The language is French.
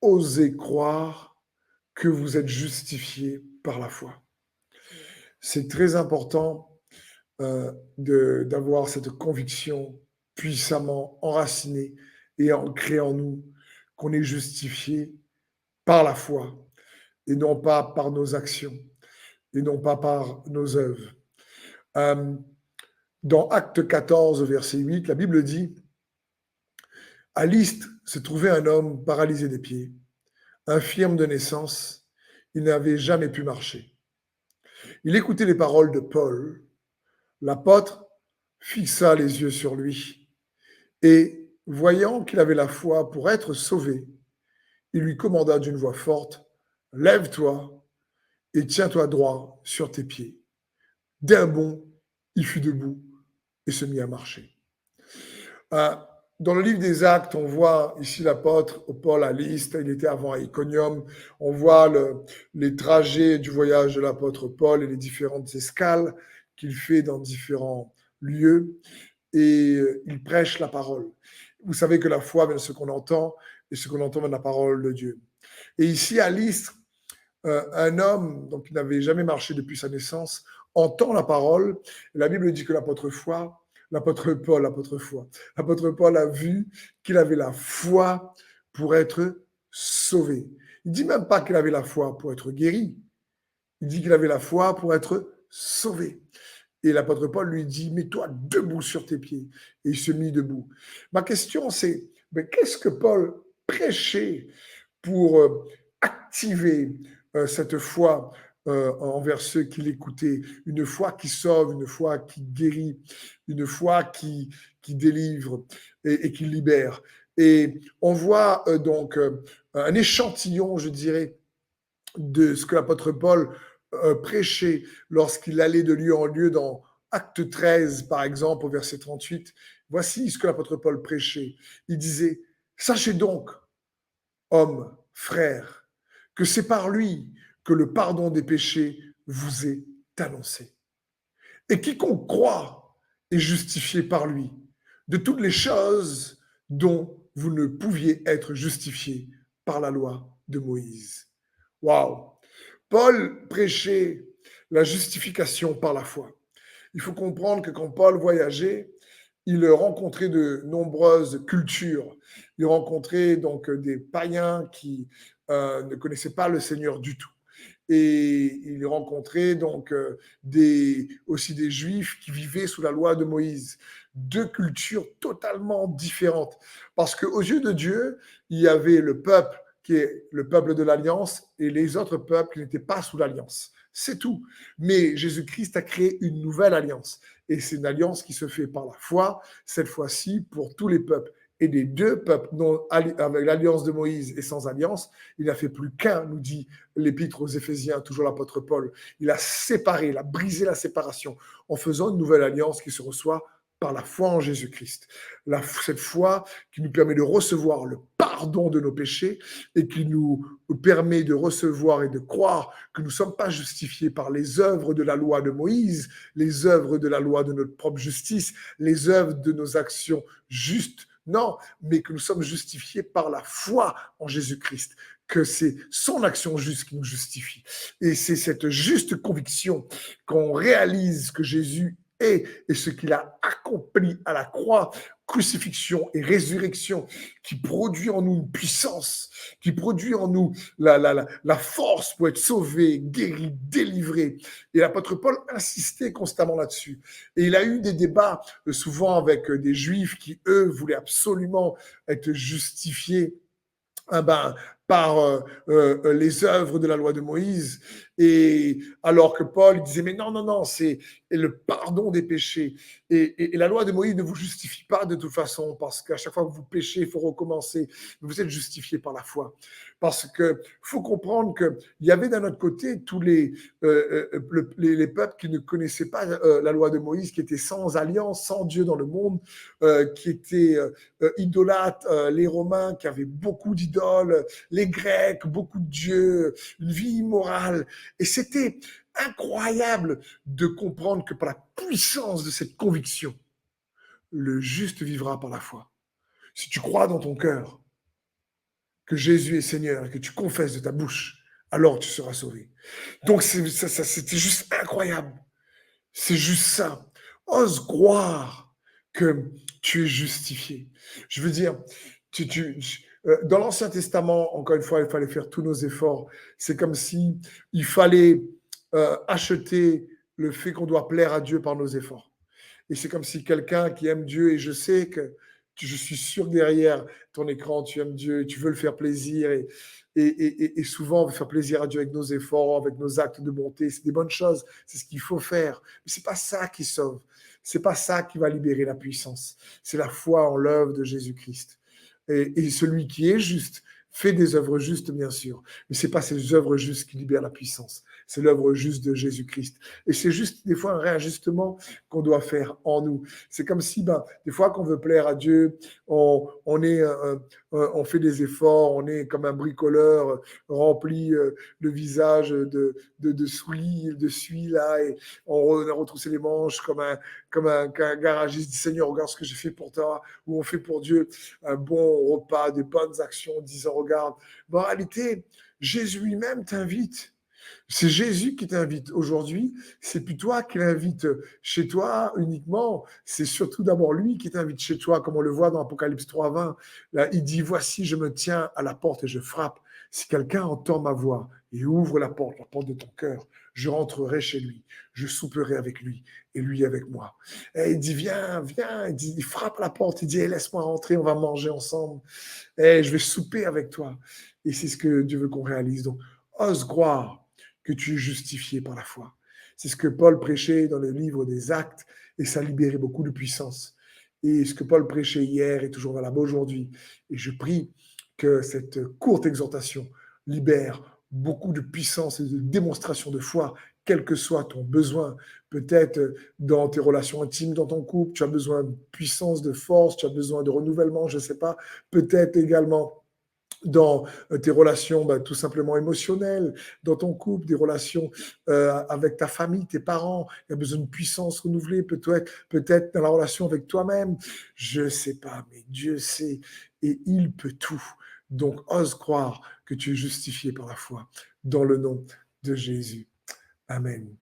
osez croire que vous êtes justifiés par la foi. C'est très important d'avoir cette conviction puissamment enracinée et ancrée en nous, qu'on est justifié par la foi et non pas par nos actions et non pas par nos œuvres. Euh, Dans Acte 14, verset 8, la Bible dit, à Lystre se trouvait un homme paralysé des pieds, infirme de naissance, il n'avait jamais pu marcher. Il écoutait les paroles de Paul. L'apôtre fixa les yeux sur lui et, voyant qu'il avait la foi pour être sauvé, il lui commanda d'une voix forte, « Lève-toi et tiens-toi droit sur tes pieds. » D'un bond, il fut debout et se mit à marcher. Euh, Dans le livre des Actes, on voit ici l'apôtre Paul à Lystre, il était avant à Iconium, on voit les trajets du voyage de l'apôtre Paul et les différentes escales qu'il fait dans différents lieux, et il prêche la parole. Vous savez que la foi vient de ce qu'on entend, et ce qu'on entend vient de la parole de Dieu. Et ici à Lystre, un homme donc, qui n'avait jamais marché depuis sa naissance entend la parole. La Bible dit que l'apôtre Paul a vu qu'il avait la foi pour être sauvé. Il dit même pas qu'il avait la foi pour être guéri. Il dit qu'il avait la foi pour être sauvé. Et l'apôtre Paul lui dit, mets-toi debout sur tes pieds. Et il se mit debout. Ma question, c'est, mais qu'est-ce que Paul prêchait pour activer cette foi envers ceux qui l'écoutaient, une foi qui sauve, une foi qui guérit, une foi qui délivre et qui libère. Et on voit donc un échantillon, je dirais, de ce que l'apôtre Paul prêchait lorsqu'il allait de lieu en lieu dans Acte 13, par exemple, au verset 38. Voici ce que l'apôtre Paul prêchait. Il disait, « Sachez donc, hommes, frères, que c'est par lui que le pardon des péchés vous est annoncé. Et quiconque croit est justifié par lui de toutes les choses dont vous ne pouviez être justifiés par la loi de Moïse. » Waouh! Paul prêchait la justification par la foi. Il faut comprendre que quand Paul voyageait, il rencontrait de nombreuses cultures. Il rencontrait donc des païens qui ne connaissaient pas le Seigneur du tout. Et il rencontrait donc aussi des Juifs qui vivaient sous la loi de Moïse. Deux cultures totalement différentes. Parce qu'aux yeux de Dieu, il y avait le peuple qui est le peuple de l'Alliance et les autres peuples qui n'étaient pas sous l'Alliance. C'est tout. Mais Jésus-Christ a créé une nouvelle alliance. Et c'est une alliance qui se fait par la foi, cette fois-ci pour tous les peuples. Et des deux peuples, avec l'alliance de Moïse et sans alliance, il n'a fait plus qu'un, nous dit l'épître aux Éphésiens, toujours l'apôtre Paul. Il a séparé, il a brisé la séparation en faisant une nouvelle alliance qui se reçoit par la foi en Jésus-Christ. Cette foi qui nous permet de recevoir le pardon de nos péchés et qui nous permet de recevoir et de croire que nous ne sommes pas justifiés par les œuvres de la loi de Moïse, les œuvres de la loi de notre propre justice, les œuvres de nos actions justes. Non, mais que nous sommes justifiés par la foi en Jésus-Christ, que c'est son action juste qui nous justifie. Et c'est cette juste conviction qu'on réalise que Jésus est et ce qu'il a accompli à la croix, crucifixion et résurrection, qui produit en nous une puissance, qui produit en nous la force pour être sauvé, guéri, délivré. Et l'apôtre Paul insistait constamment là-dessus. Et il a eu des débats souvent avec des Juifs qui, eux, voulaient absolument être justifiés par les œuvres de la loi de Moïse, et alors que Paul disait mais non, non, non, c'est le pardon des péchés. Et la loi de Moïse ne vous justifie pas de toute façon, parce qu'à chaque fois que vous péchez, il faut recommencer. Vous êtes justifié par la foi. Parce que faut comprendre qu'il y avait d'un autre côté tous les peuples qui ne connaissaient pas la loi de Moïse, qui étaient sans alliance, sans Dieu dans le monde, qui étaient idolâtres, les Romains qui avaient beaucoup d'idoles, les Grecs, beaucoup de dieux, une vie immorale. Et c'était incroyable de comprendre que par la puissance de cette conviction, le juste vivra par la foi. Si tu crois dans ton cœur que Jésus est Seigneur et que tu confesses de ta bouche, alors tu seras sauvé. Donc, c'était juste incroyable. C'est juste ça. Ose croire que tu es justifié. Je veux dire, dans l'Ancien Testament, encore une fois, il fallait faire tous nos efforts. C'est comme si il fallait acheter le fait qu'on doit plaire à Dieu par nos efforts. Et c'est comme si quelqu'un qui aime Dieu, et je sais que je suis sûr que derrière ton écran, tu aimes Dieu, tu veux le faire plaisir, et souvent on veut faire plaisir à Dieu avec nos efforts, avec nos actes de bonté. C'est des bonnes choses, c'est ce qu'il faut faire. Mais c'est pas ça qui sauve. C'est pas ça qui va libérer la puissance. C'est la foi en l'œuvre de Jésus-Christ. Et celui qui est juste fait des œuvres justes, bien sûr. Mais c'est pas ces œuvres justes qui libèrent la puissance. C'est l'œuvre juste de Jésus-Christ. Et c'est juste des fois un réajustement qu'on doit faire en nous. C'est comme si, des fois, qu'on veut plaire à Dieu, on fait des efforts, on est comme un bricoleur, rempli le visage de suie là, et on a retroussé les manches comme un garagiste dit Seigneur, regarde ce que j'ai fait pour toi, ou on fait pour Dieu un bon repas, des bonnes actions, en disant regarde. Mais en réalité, Jésus lui-même t'invite. C'est Jésus qui t'invite aujourd'hui, c'est plus toi qui l'invite chez toi uniquement, c'est surtout d'abord lui qui t'invite chez toi, comme on le voit dans Apocalypse 3:20. Là, il dit, voici, je me tiens à la porte et je frappe. Si quelqu'un entend ma voix et ouvre la porte de ton cœur, je rentrerai chez lui, je souperai avec lui et lui avec moi. Et il dit, viens, viens, il frappe la porte, il dit, laisse-moi rentrer, on va manger ensemble, je vais souper avec toi. Et c'est ce que Dieu veut qu'on réalise. Donc, ose croire que tu es justifié par la foi. C'est ce que Paul prêchait dans le livre des Actes et ça libérait beaucoup de puissance. Et ce que Paul prêchait hier est toujours valable aujourd'hui. Et je prie que cette courte exhortation libère beaucoup de puissance et de démonstration de foi, quel que soit ton besoin. Peut-être dans tes relations intimes, dans ton couple, tu as besoin de puissance, de force, tu as besoin de renouvellement, je ne sais pas. Peut-être également dans tes relations tout simplement émotionnelles, dans ton couple, des relations avec ta famille, tes parents, il y a besoin de puissance renouvelée, peut-être dans la relation avec toi-même, je ne sais pas, mais Dieu sait et il peut tout. Donc, ose croire que tu es justifié par la foi dans le nom de Jésus. Amen.